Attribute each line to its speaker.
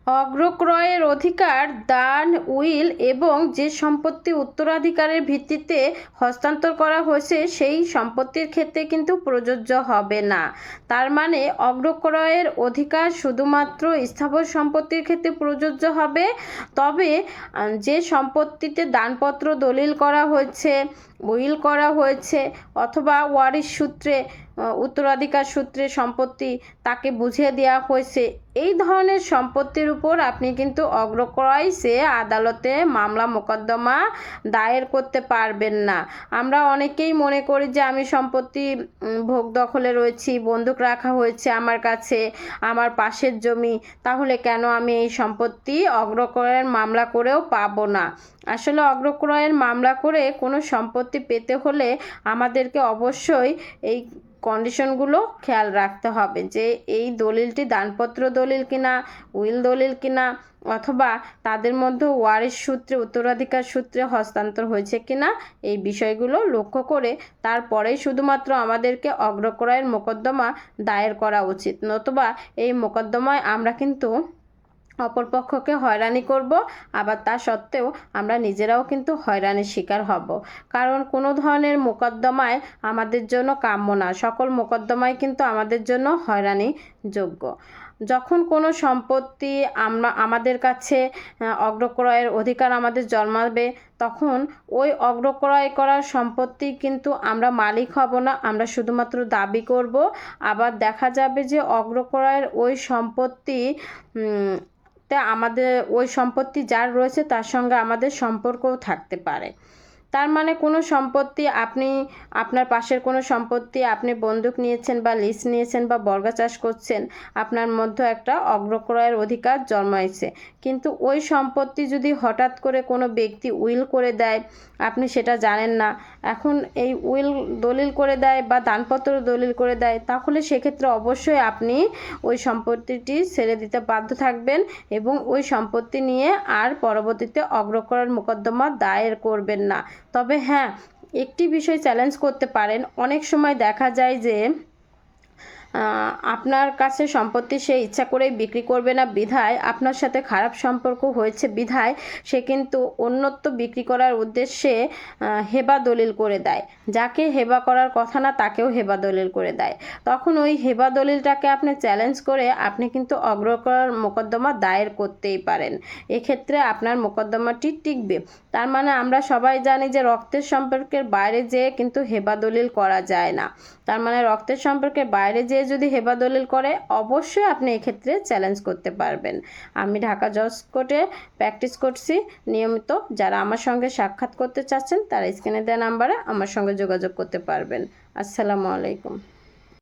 Speaker 1: অগ্রক্রয়ের অধিকার দান, উইল এবং যে সম্পত্তি উত্তরাধিকারের ভিত্তিতে হস্তান্তর করা হয়েছে সেই সম্পত্তির ক্ষেত্রে কিন্তু প্রযোজ্য হবে না। তার মানে অগ্রক্রয়ের অধিকার শুধুমাত্র স্থাবর সম্পত্তির ক্ষেত্রে প্রযোজ্য হবে। তবে যে সম্পত্তিতে দানপত্র দলিল করা হয়েছে, উইল করা হয়েছে অথবা ওয়ারিশ সূত্রে উত্তরাধিকার সূত্রে সম্পত্তি তাকে বুঝিয়ে দেওয়া হয়েছে, এই ধরনের সম্পত্তির উপর আপনি কিন্তু অগ্রক্রয় চেয়ে আদালতে মামলা মোকদ্দমা দায়ের করতে পারবেন না। আমরা অনেকেই মনে করি যে আমি সম্পত্তি ভোগ দখলে রয়েছি, বন্দুক রাখা হয়েছে আমার কাছে, আমার পাশের জমি, তাহলে কেন আমি এই সম্পত্তি অগ্রক্রয়ের মামলা করেও পাবো না। আসলে অগ্রক্রয়ের মামলা করে কোনো সম্পত্তি পেতে হলে আমাদেরকে অবশ্যই এই কন্ডিশনগুলো খেয়াল রাখতে হবে যে এই দলিলটি দানপত্র দলিল কিনা, উইল দলিল কিনা, অথবা তাদের মধ্যে ওয়ারিশ সূত্রে উত্তরাধিকার সূত্রে হস্তান্তর হয়েছে কিনা, এই বিষয়গুলো লক্ষ্য করে তারপরেই শুধুমাত্র আমাদেরকে অগ্রক্রয়ের মোকদ্দমা দায়ের করা উচিত। নতুবা এই মোকদ্দমায় আমরা কিন্তু অপরপক্ষকে হয়রানি করব, আবার তা সত্ত্বেও আমরা নিজেরাও কিন্তু হয়রানির শিকার হব। কারণ কোনো ধরনের মোকদ্দমায় আমাদের জন্য কাম্য না, সকল মোকদ্দমায় কিন্তু আমাদের জন্য হয়রানিযোগ্য। যখন কোনো সম্পত্তি আমাদের কাছে অগ্রক্রয়ের অধিকার আমাদের জন্মাবে, তখন ওই অগ্রক্রয় করা সম্পত্তি কিন্তু আমরা মালিক হব না, আমরা শুধুমাত্র দাবি করব। আবার দেখা যাবে যে অগ্রক্রয়ের ওই সম্পত্তি আমাদের ওই সম্পত্তি যার রয়েছে তার সঙ্গে আমাদের সম্পর্কও থাকতে পারে। তার মানে কোনো সম্পত্তি আপনার পাশের কোনো সম্পত্তি আপনি বন্দুক নিয়েছেন বা লিজ নিয়েছেন বা বর্গা চাষ করছেন, আপনার মধ্যে একটা অগ্রক্রয়ের অধিকার জন্মাইছে, কিন্তু ওই সম্পত্তি যদি হঠাৎ করে কোনো ব্যক্তি উইল করে দেয়, আপনি সেটা জানেন না, এখন এই উইল দলিল করে দেয় বা দানপত্র দলিল করে দেয়, তাহলে সেক্ষেত্রে অবশ্যই আপনি ওই সম্পত্তিটি ছেড়ে দিতে বাধ্য থাকবেন এবং ওই সম্পত্তি নিয়ে আর পরবর্তীতে অগ্রক্রয়ের মোকদ্দমা দায়ের করবেন না। তবে হ্যাঁ, একটি বিষয় চ্যালেঞ্জ করতে পারেন। অনেক সময় দেখা যায় যে আপনার কাছে সম্পত্তি সে ইচ্ছা করেই বিক্রি করবে না, বিধায় আপনার সাথে খারাপ সম্পর্ক হয়েছে বিধায় সে কিন্তু অন্যত্র বিক্রি করার উদ্দেশ্যে হেবা দলিল করে দেয়, যাকে হেবা করার কথা না তাকেও হেবা দলিল করে দেয়। তখন ওই হেবা দলিলটাকে আপনি চ্যালেঞ্জ করে আপনি কিন্তু অগ্রক্রয়ের মোকদ্দমা দায়ের করতেই পারেন। এক্ষেত্রে আপনার মোকদ্দমাটি টিকবে। তার মানে আমরা সবাই জানি যে রক্তের সম্পর্কের বাইরে যেয়ে কিন্তু হেবা দলিল করা যায় না। তার মানে রক্তের সম্পর্কের বাইরে যেয়ে যদি হেবা দলিল করে, অবশ্যই আপনি এক্ষেত্রে চ্যালেঞ্জ করতে পারবেন। আমি ঢাকা জজ কোর্টে প্র্যাকটিস করছি নিয়মিত। যারা আমার সঙ্গে সাক্ষাৎ করতে চাচ্ছেন তারা স্ক্রিনে দেওয়া নাম্বারে আমার সঙ্গে যোগাযোগ করতে পারবেন। আসসালামু আলাইকুম।